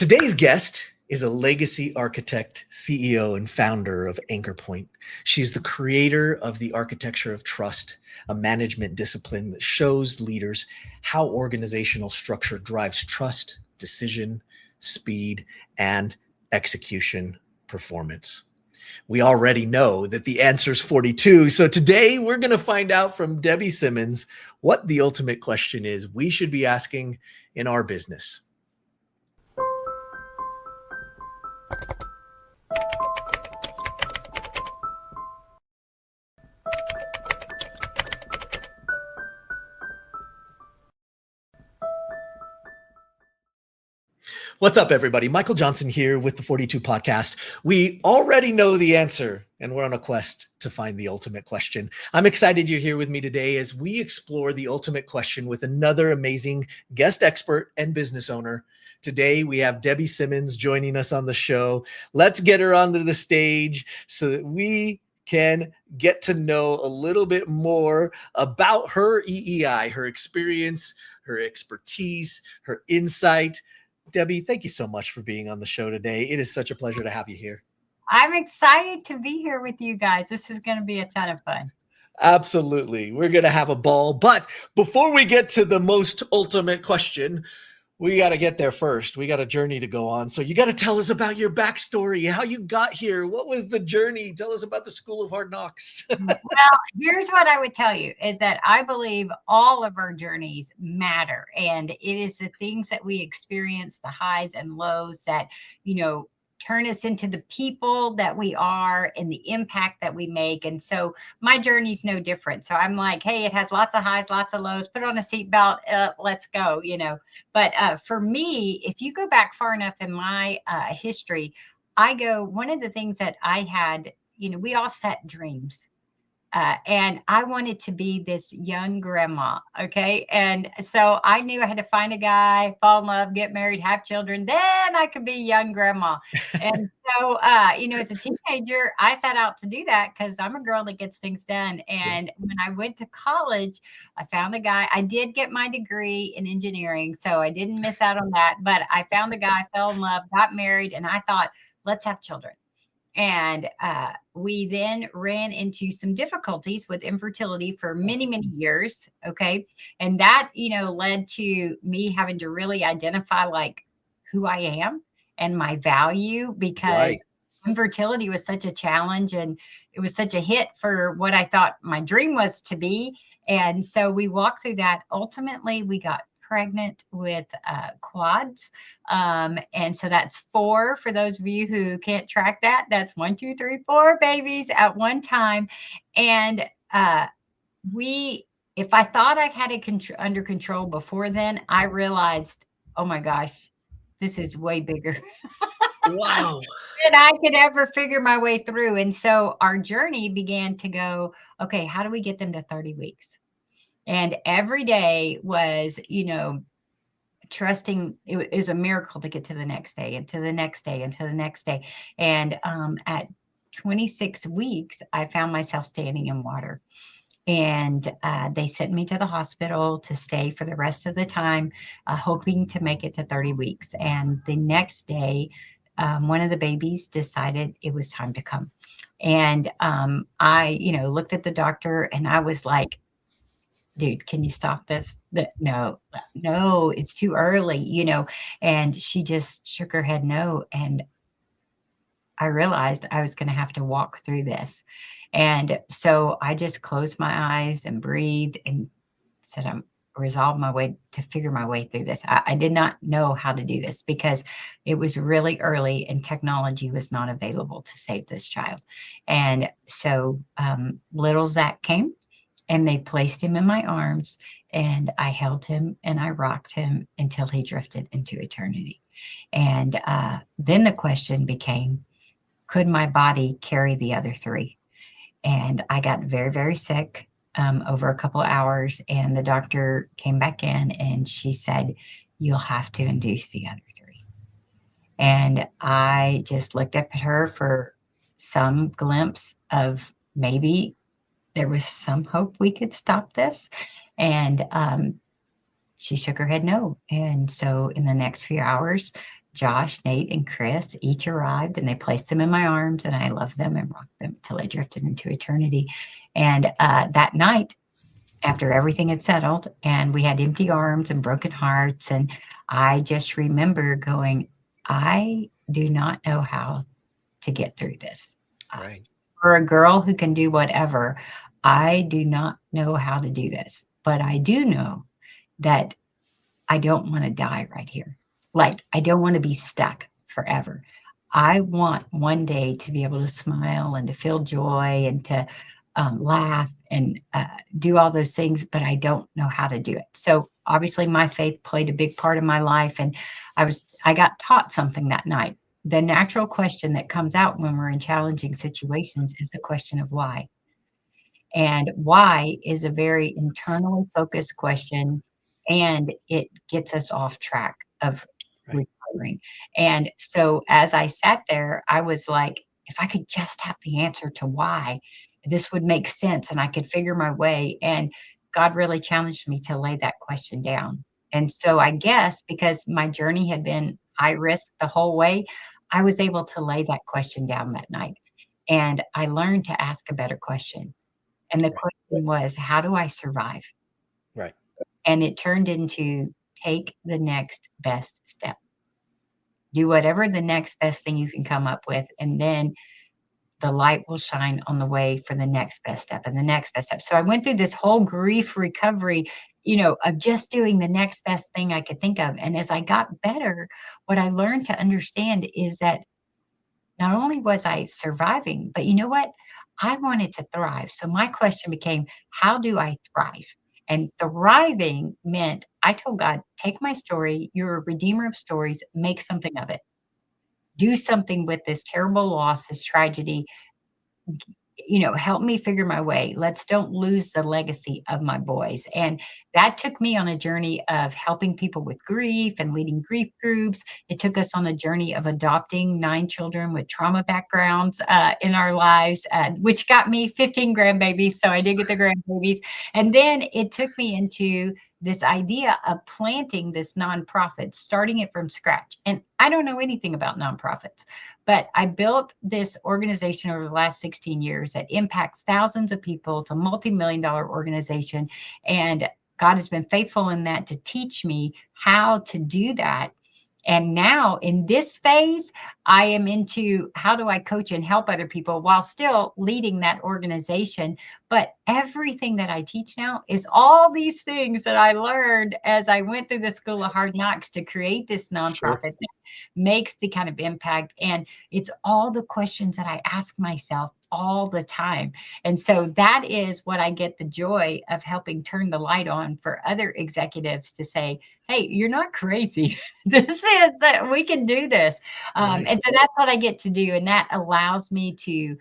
Today's guest is a legacy architect, CEO, and founder of Anchor Point. She's the creator of the architecture of trust, a management discipline that shows leaders how organizational structure drives trust, decision, speed, and execution performance. We already know that the answer is 42. So today we're going to find out from Debbie Simmons what the ultimate question is we should be asking in our business. What's up, everybody? Michael Johnson here with the 42 podcast. We already know the answer, and we're on a quest to find the ultimate question. I'm excited you're here with me today as we explore the ultimate question with another amazing guest expert and business owner. Today, we have Debbie Simmons joining us on the show. Let's get her onto the stage so that we can get to know a little bit more about her EEI, her experience, her expertise, her insight. Debbie, thank you so much for being on the show today. It is such a pleasure to have you here. I'm excited to be here with you guys. This is going to be a ton of fun. Absolutely. We're going to have a ball. But before we get to the most ultimate question, we got to get there first. We got a journey to go on. So you got to tell us about your backstory, how you got here. What was the journey? Tell us about the School of Hard Knocks. Well, here's what I would tell you is that I believe all of our journeys matter. And it is the things that we experience, the highs and lows that, turn us into the people that we are and the impact that we make. And so my journey's no different. So I'm like, hey, it has lots of highs, lots of lows, put on a seatbelt, let's go, But for me, if you go back far enough in my history, one of the things that I had, we all set dreams. And I wanted to be this young grandma. Okay. And so I knew I had to find a guy, fall in love, get married, have children. Then I could be young grandma. And so, as a teenager, I set out to do that because I'm a girl that gets things done. And when I went to college, I found a guy. I did get my degree in engineering, so I didn't miss out on that. But I found the guy, fell in love, got married, and I thought, let's have children. And we then ran into some difficulties with infertility for many, many years. Okay. And that, led to me having to really identify like who I am and my value because infertility was such a challenge and it was such a hit for what I thought my dream was to be. And so we walked through that. Ultimately, we got pregnant with quads. And so that's 4 for those of you who can't track that. That's 1, 2, 3, 4 babies at one time. And if I thought I had it under control before then, I realized, oh my gosh, this is way bigger. Wow. Than I could ever figure my way through. And so our journey began to go, okay, how do we get them to 30 weeks? And every day was, trusting it is a miracle to get to the next day and to the next day and to the next day. And at 26 weeks, I found myself standing in water. And they sent me to the hospital to stay for the rest of the time, hoping to make it to 30 weeks. And the next day, one of the babies decided it was time to come. And I, looked at the doctor and I was like, dude, can you stop this? No, it's too early, and she just shook her head no. And I realized I was going to have to walk through this. And so I just closed my eyes and breathed and said, resolved my way to figure my way through this. I did not know how to do this because it was really early and technology was not available to save this child. And so little Zach came. And they placed him in my arms and I held him and I rocked him until he drifted into eternity. And then the question became, could my body carry the other 3? And I got very, very sick over a couple of hours. And the doctor came back in and she said, you'll have to induce the other 3. And I just looked up at her for some glimpse of maybe there was some hope we could stop this. And she shook her head no. And so in the next few hours, Josh, Nate, and Chris each arrived, and they placed them in my arms, and I loved them and rocked them till I drifted into eternity. And that night, after everything had settled, and we had empty arms and broken hearts, and I just remember going, I do not know how to get through this. Right. For a girl who can do whatever, I do not know how to do this, but I do know that I don't want to die right here. Like, I don't want to be stuck forever. I want one day to be able to smile and to feel joy and to laugh and do all those things, but I don't know how to do it. So obviously, my faith played a big part of my life, and I got taught something that night. The natural question that comes out when we're in challenging situations is the question of why. And why is a very internally focused question, and it gets us off track of Right. recovering. And so as I sat there, I was like, if I could just have the answer to why, this would make sense and I could figure my way. And God really challenged me to lay that question down. And so I guess because my journey had been high risk the whole way, I was able to lay that question down that night. And I learned to ask a better question, and the Right. question was, how do I survive? Right. And it turned into take the next best step. Do whatever the next best thing you can come up with. And then the light will shine on the way for the next best step and the next best step. So I went through this whole grief recovery, of just doing the next best thing I could think of. And as I got better, what I learned to understand is that not only was I surviving, but you know what? I wanted to thrive. So my question became, how do I thrive? And thriving meant I told God, take my story. You're a redeemer of stories, make something of it. Do something with this terrible loss, this tragedy, help me figure my way. Let's don't lose the legacy of my boys. And that took me on a journey of helping people with grief and leading grief groups. It took us on a journey of adopting 9 children with trauma backgrounds in our lives, which got me 15 grandbabies. So I did get the grandbabies. And then it took me into this idea of planting this nonprofit, starting it from scratch. And I don't know anything about nonprofits, but I built this organization over the last 16 years that impacts thousands of people. It's a multi-million-dollar organization. And God has been faithful in that to teach me how to do that. And now in this phase, I am into how do I coach and help other people while still leading that organization. But everything that I teach now is all these things that I learned as I went through the School of Hard Knocks to create this Sure. nonprofit that makes the kind of impact. And it's all the questions that I ask myself all the time. And so that is what I get the joy of helping turn the light on for other executives to say, hey, you're not crazy. This is that we can do this. Right. And so that's what I get to do. And that allows me to,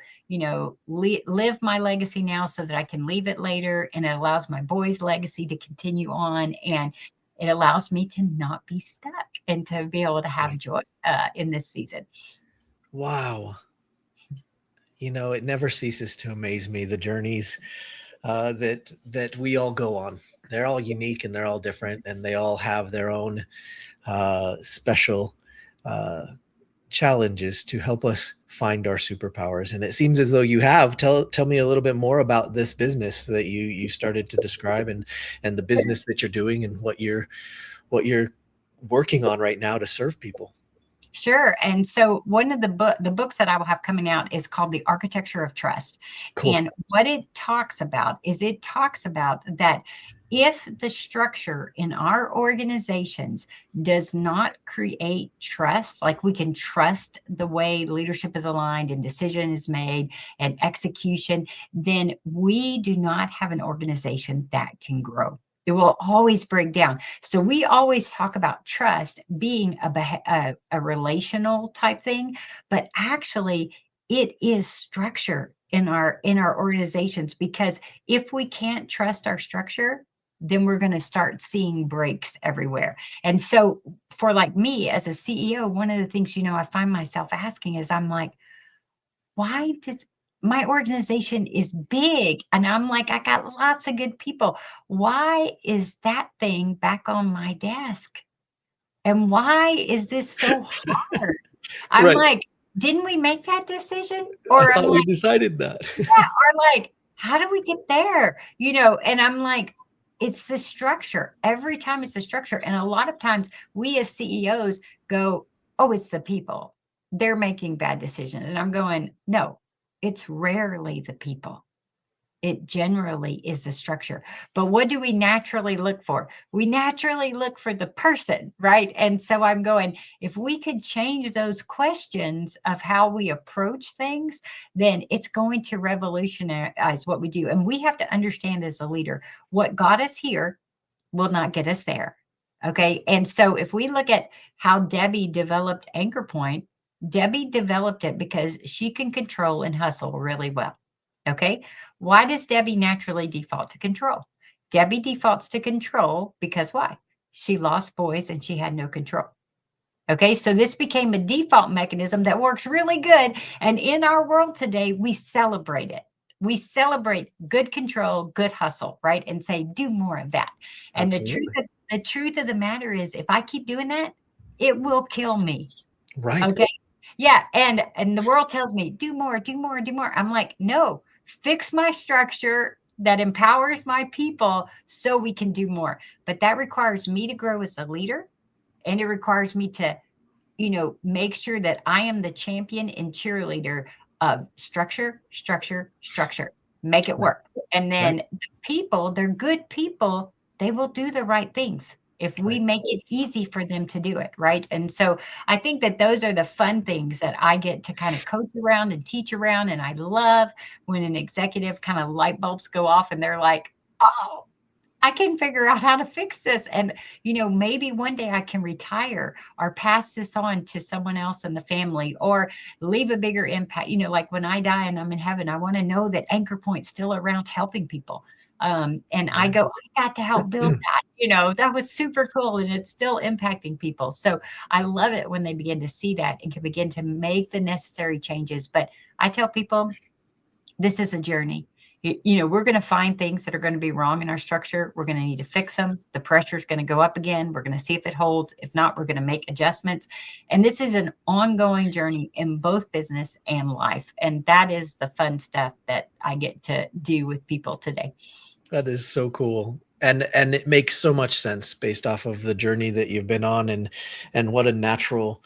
live my legacy now so that I can leave it later. And it allows my boys' legacy to continue on. And it allows me to not be stuck and to be able to have Right. joy in this season. Wow. It never ceases to amaze me, the journeys that we all go on. They're all unique and they're all different, and they all have their own special uh, challenges to help us find our superpowers. And it seems as though you have. Tell me a little bit more about this business that you started to describe, and the business that you're doing, and what you're working on right now to serve people. Sure. And so one of the books that I will have coming out is called The Architecture of Trust. Cool. And what it talks about is it talks about that if the structure in our organizations does not create trust, like we can trust the way leadership is aligned and decision is made and execution, then we do not have an organization that can grow. It will always break down. So we always talk about trust being a relational type thing, but actually it is structure in our organizations, because if we can't trust our structure, then we're going to start seeing breaks everywhere. And so for like me as a CEO, one of the things, I find myself asking is I'm like, why does my organization is big and I'm like, I got lots of good people. Why is that thing back on my desk? And why is this so hard? I'm Right. like, didn't we make that decision? I Or I'm thought we like, decided that. yeah, or like, how do we get there? And I'm like, it's the structure. Every time it's the structure. And a lot of times we as CEOs go, oh, it's the people. They're making bad decisions. And I'm going, no, it's rarely the people. It generally is the structure. But what do we naturally look for? We naturally look for the person, right? And so I'm going, if we could change those questions of how we approach things, then it's going to revolutionize what we do. And we have to understand as a leader, what got us here will not get us there. Okay. And so if we look at how Debbie developed Anchor Point, Debbie developed it because she can control and hustle really well. Okay. Why does Debbie naturally default to control? Debbie defaults to control because why? She lost boys and she had no control. Okay, so this became a default mechanism that works really good. And in our world today, we celebrate it. We celebrate good control, good hustle, right? And say, do more of that. And Absolutely. the truth of the matter is, if I keep doing that, it will kill me. Right. Okay. Yeah. And the world tells me, do more, do more, do more. I'm like, no, fix my structure that empowers my people so we can do more. But that requires me to grow as a leader. And it requires me to, make sure that I am the champion and cheerleader of structure, structure, structure. Make it Right. work. And Right. then the people, they're good people. They will do the right things if we Right. make it easy for them to do it. Right. And so I think that those are the fun things that I get to kind of coach around and teach around. And I love when an executive kind of light bulbs go off and they're like, oh, I can figure out how to fix this. And, maybe one day I can retire or pass this on to someone else in the family or leave a bigger impact. Like when I die and I'm in heaven, I want to know that Anchor Point's still around helping people. And I Yeah. go, I got to help build that. That was super cool and it's still impacting people. So I love it when they begin to see that and can begin to make the necessary changes. But I tell people, this is a journey. We're going to find things that are going to be wrong in our structure. We're going to need to fix them. The pressure is going to go up again. We're going to see if it holds. If not, we're going to make adjustments. And this is an ongoing journey in both business and life. And that is the fun stuff that I get to do with people today. That is so cool. And it makes so much sense based off of the journey that you've been on, and what a natural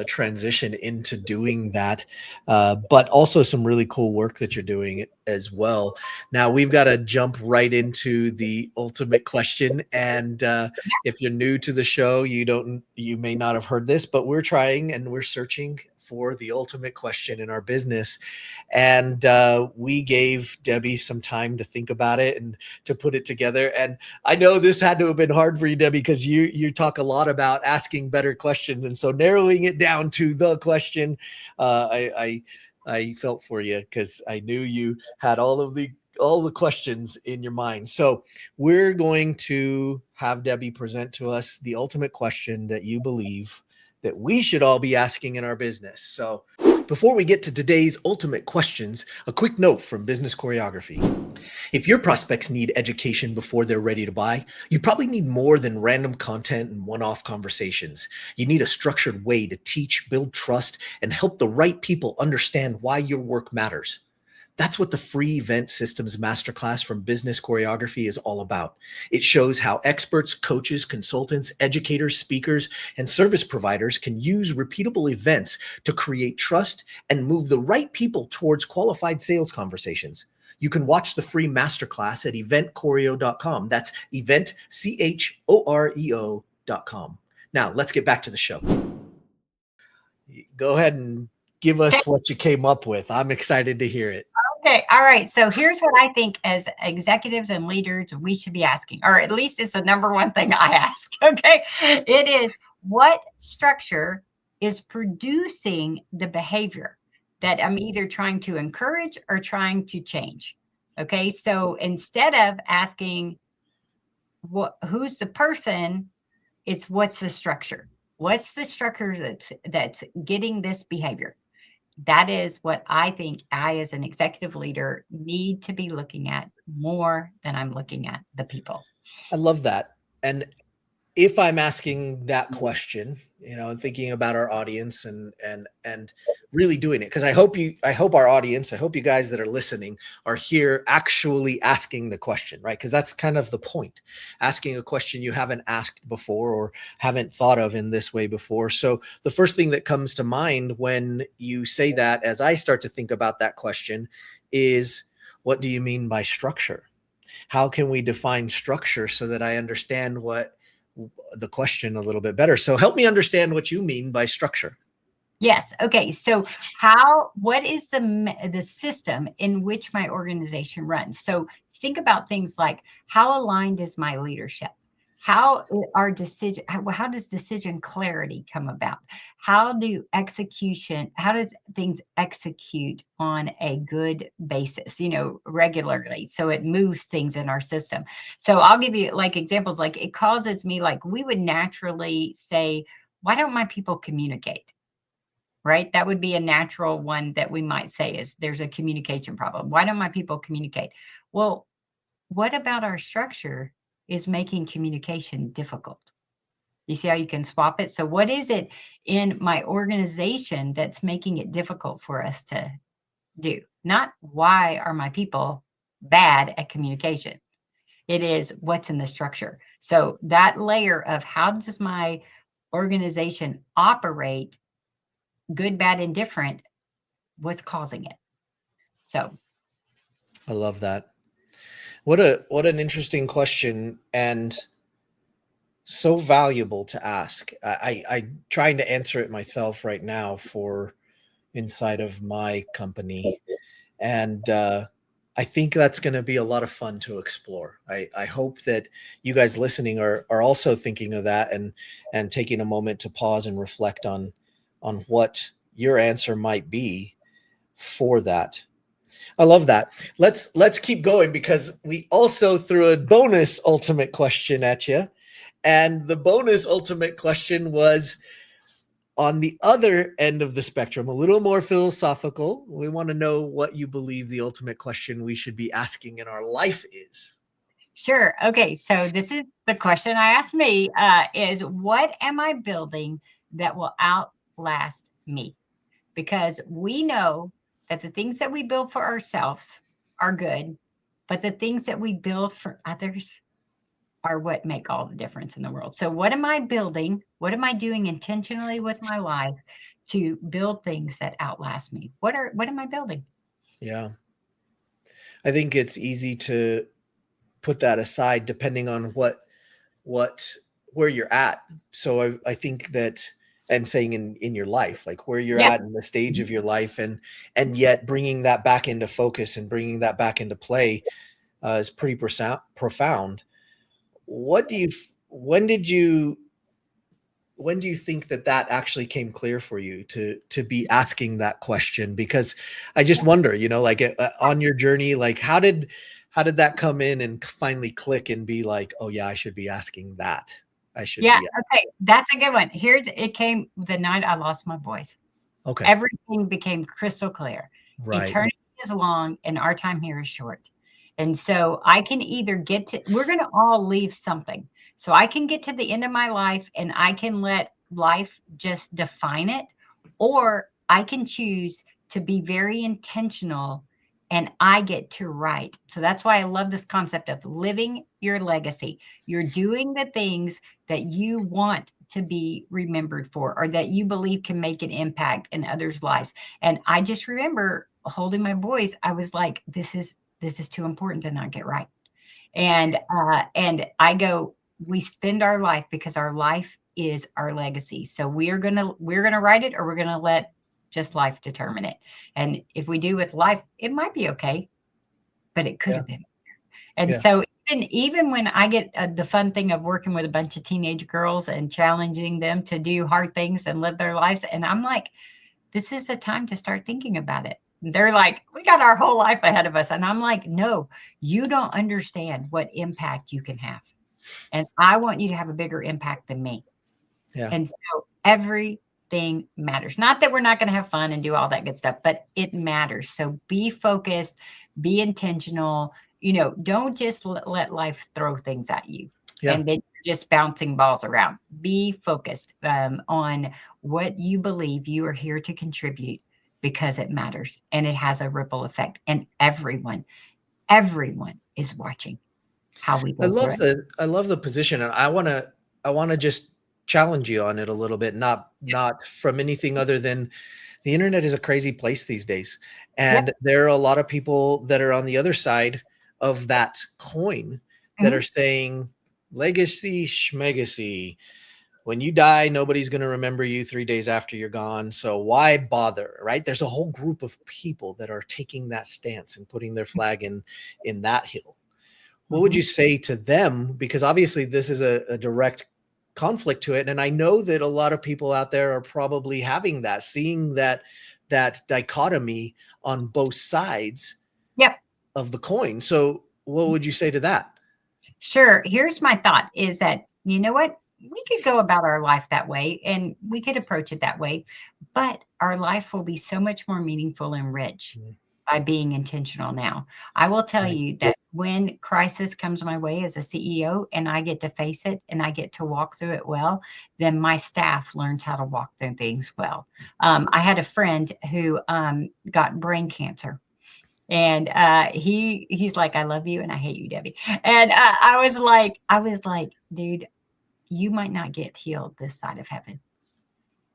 transition into doing that. But also some really cool work that you're doing as well. Now we've got to jump right into the ultimate question. And if you're new to the show, you may not have heard this, but we're trying and we're searching for the ultimate question in our business. And we gave Debbie some time to think about it and to put it together. And I know this had to have been hard for you, Debbie, because you talk a lot about asking better questions. And so narrowing it down to the question, I felt for you because I knew you had all the questions in your mind. So we're going to have Debbie present to us the ultimate question that you believe that we should all be asking in our business. So before we get to today's ultimate questions, a quick note from Business Choreography. If your prospects need education before they're ready to buy, you probably need more than random content and one-off conversations. You need a structured way to teach, build trust, and help the right people understand why your work matters. That's what the free event systems masterclass from Business Choreography is all about. It shows how experts, coaches, consultants, educators, speakers, and service providers can use repeatable events to create trust and move the right people towards qualified sales conversations. You can watch the free masterclass at eventchoreo.com. That's eventchoreo.com. Now, let's get back to the show. Go ahead and give us what you came up with. I'm excited to hear it. Okay. All right. So here's what I think as executives and leaders, we should be asking, or at least it's the number one thing I ask. Okay. It is, what structure is producing the behavior that I'm either trying to encourage or trying to change? Okay. So instead of asking who's the person, it's what's the structure? What's the structure that's getting this behavior? That is what I think I, as an executive leader, need to be looking at more than I'm looking at the people. I love that. And if I'm asking that question, and thinking about our audience and really doing it, because I hope our audience, I hope you guys that are listening are here actually asking the question, right? Because that's kind of the point, asking a question you haven't asked before or haven't thought of in this way before. So the first thing that comes to mind when you say that, as I start to think about that question, is what do you mean by structure? How can we define structure so that I understand what the question a little bit better? So help me understand what you mean by structure. Yes. Okay. So what is the system in which my organization runs? So think about things like, how aligned is my leadership? How does decision clarity come about? How does things execute on a good basis, regularly? So it moves things in our system. So I'll give you like examples, like it causes me, like we would naturally say, why don't my people communicate? Right? That would be a natural one that we might say is there's a communication problem. Why don't my people communicate? Well, what about our structure is making communication difficult? You see how you can swap it? So what is it in my organization that's making it difficult for us to do? Not why are my people bad at communication? It is what's in the structure. So that layer of how does my organization operate, good, bad, indifferent, what's causing it? So I love that. What an interesting question, and so valuable to ask. I trying to answer it myself right now for inside of my company, and I think that's going to be a lot of fun to explore. I hope that you guys listening are also thinking of that and taking a moment to pause and reflect on what your answer might be for that. I love that. Let's keep going, because we also threw a bonus ultimate question at you. And the bonus ultimate question was on the other end of the spectrum, a little more philosophical. We want to know what you believe the ultimate question we should be asking in our life is. sure. Okay. So this is the question I asked me, is what am I building that will outlast me? Because we know that the things that we build for ourselves are good, but the things that we build for others are what make all the difference in the world. So what am I building? What am I doing intentionally with my life to build things that outlast me? What am I building? Yeah. I think it's easy to put that aside depending on what where you're at. So I think that I'm saying in your life, like where you're Yeah. at in the stage of your life, and yet bringing that back into focus and bringing that back into play is pretty profound. What do you when did you when do you think that actually came clear for you to be asking that question? Because I just wonder, like on your journey, like how did that come in and finally click and be like, oh yeah, I should be asking that. I should Yeah. be. Okay. That's a good one. It came the night I lost my voice. Okay. Everything became crystal clear. Right. Eternity is long and our time here is short. And so I can either we're going to all leave something. So I can get to the end of my life and I can let life just define it, or I can choose to be very intentional and I get to write. So that's why I love this concept of living your legacy. You're doing the things that you want to be remembered for, or that you believe can make an impact in others' lives. And I just remember holding my voice. I was like, this is too important to not get right. And I go, we spend our life because our life is our legacy. So we're gonna write it, or we're gonna let just life determine it. And if we do with life, it might be okay, but it could Yeah. have been. And Yeah. so even when I get the fun thing of working with a bunch of teenage girls and challenging them to do hard things and live their lives, and I'm like, this is a time to start thinking about it. They're like, we got our whole life ahead of us. And I'm like, no, you don't understand what impact you can have. And I want you to have a bigger impact than me. Yeah. And so everything matters. Not that we're not going to have fun and do all that good stuff, but it matters. So be focused, be intentional. Don't just let life throw things at you. Yeah. And then just bouncing balls around. Be focused on what you believe you are here to contribute, because it matters and it has a ripple effect. And everyone is watching how we go through it. I love the position, and I want to just challenge you on it a little bit, not from anything other than the internet is a crazy place these days. Yep. And there are a lot of people that are on the other side of that coin that Mhm. are saying legacy schmegacy. When you die, nobody's going to remember you 3 days after you're gone. So why bother, right? There's a whole group of people that are taking that stance and putting their flag in that hill. What would Mhm. you say to them? Because obviously this is a direct conflict to it. And I know that a lot of people out there are probably having that, seeing that dichotomy on both sides Yep. of the coin. So what would you say to that? Sure. Here's my thought is that, you know what? We could go about our life that way and we could approach it that way, but our life will be so much more meaningful and rich Mm, by being intentional now. I will tell right. you that when crisis comes my way as a CEO and I get to face it and I get to walk through it well, then my staff learns how to walk through things well. I had a friend who got brain cancer. And he's like, I love you and I hate you, Debbie. And I was like, dude, you might not get healed this side of heaven,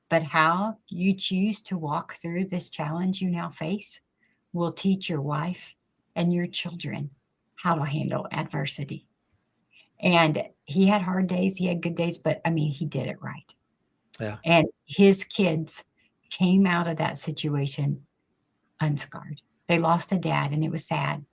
but how you choose to walk through this challenge you now face will teach your wife and your children how to handle adversity. And he had hard days, he had good days, but I mean, he did it right. Yeah. And his kids came out of that situation unscarred. They lost a dad and it was sad,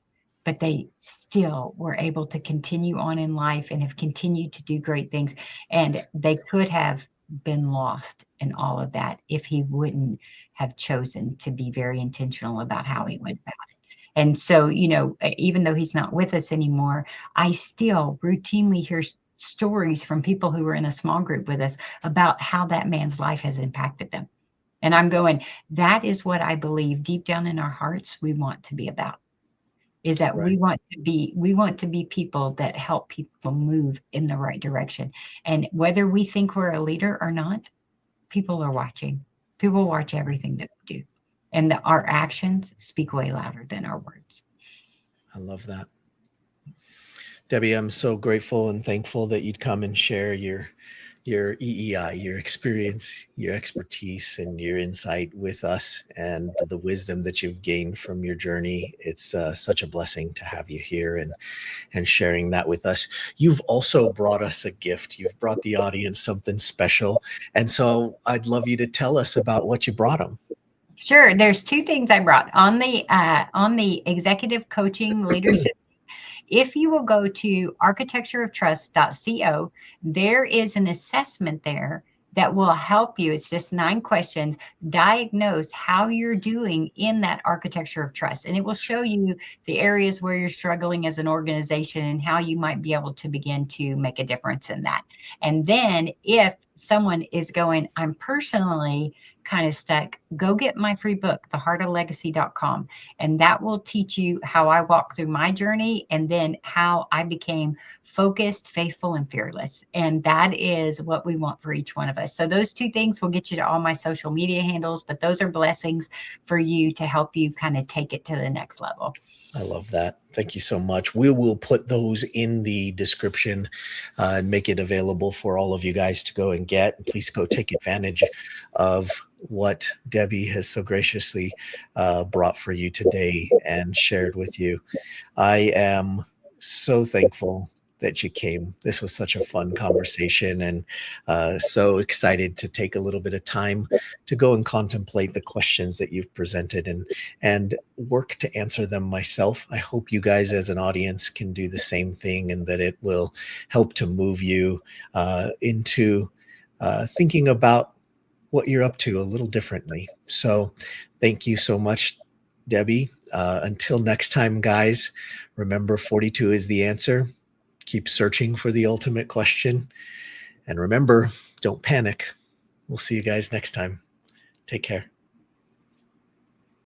but they still were able to continue on in life and have continued to do great things. And they could have been lost in all of that if he wouldn't have chosen to be very intentional about how he went about it. And so, even though he's not with us anymore, I still routinely hear stories from people who were in a small group with us about how that man's life has impacted them. And I'm going, that is what I believe deep down in our hearts we want to be about, is that Right. we want to be people that help people move in the right direction. And whether we think we're a leader or not, people are watching. People watch everything that we do. And our actions speak way louder than our words. I love that. Debbie, I'm so grateful and thankful that you'd come and share your EEI, your experience, your expertise, and your insight with us, and the wisdom that you've gained from your journey. It's such a blessing to have you here and sharing that with us. You've also brought us a gift. You've brought the audience something special, and so I'd love you to tell us about what you brought them. Sure. There's two things I brought on the executive coaching leadership. If you will go to architectureoftrust.co, there is an assessment there that will help you. It's just 9 questions, diagnose how you're doing in that architecture of trust. And it will show you the areas where you're struggling as an organization and how you might be able to begin to make a difference in that. And then if someone is going, I'm personally kind of stuck, go get my free book, theheartoflegacy.com. And that will teach you how I walked through my journey and then how I became focused, faithful, and fearless. And that is what we want for each one of us. So those two things will get you to all my social media handles, but those are blessings for you to help you kind of take it to the next level. I love that. Thank you so much. We will put those in the description and make it available for all of you guys to go and get. Please go take advantage of what Debbie has so graciously brought for you today and shared with you. I am so thankful that you came. This was such a fun conversation, and so excited to take a little bit of time to go and contemplate the questions that you've presented and work to answer them myself. I hope you guys as an audience can do the same thing, and that it will help to move you into thinking about what you're up to a little differently. So thank you so much, Debbie. Until next time, guys, remember 42 is the answer. Keep searching for the ultimate question. And remember, don't panic. We'll see you guys next time. Take care.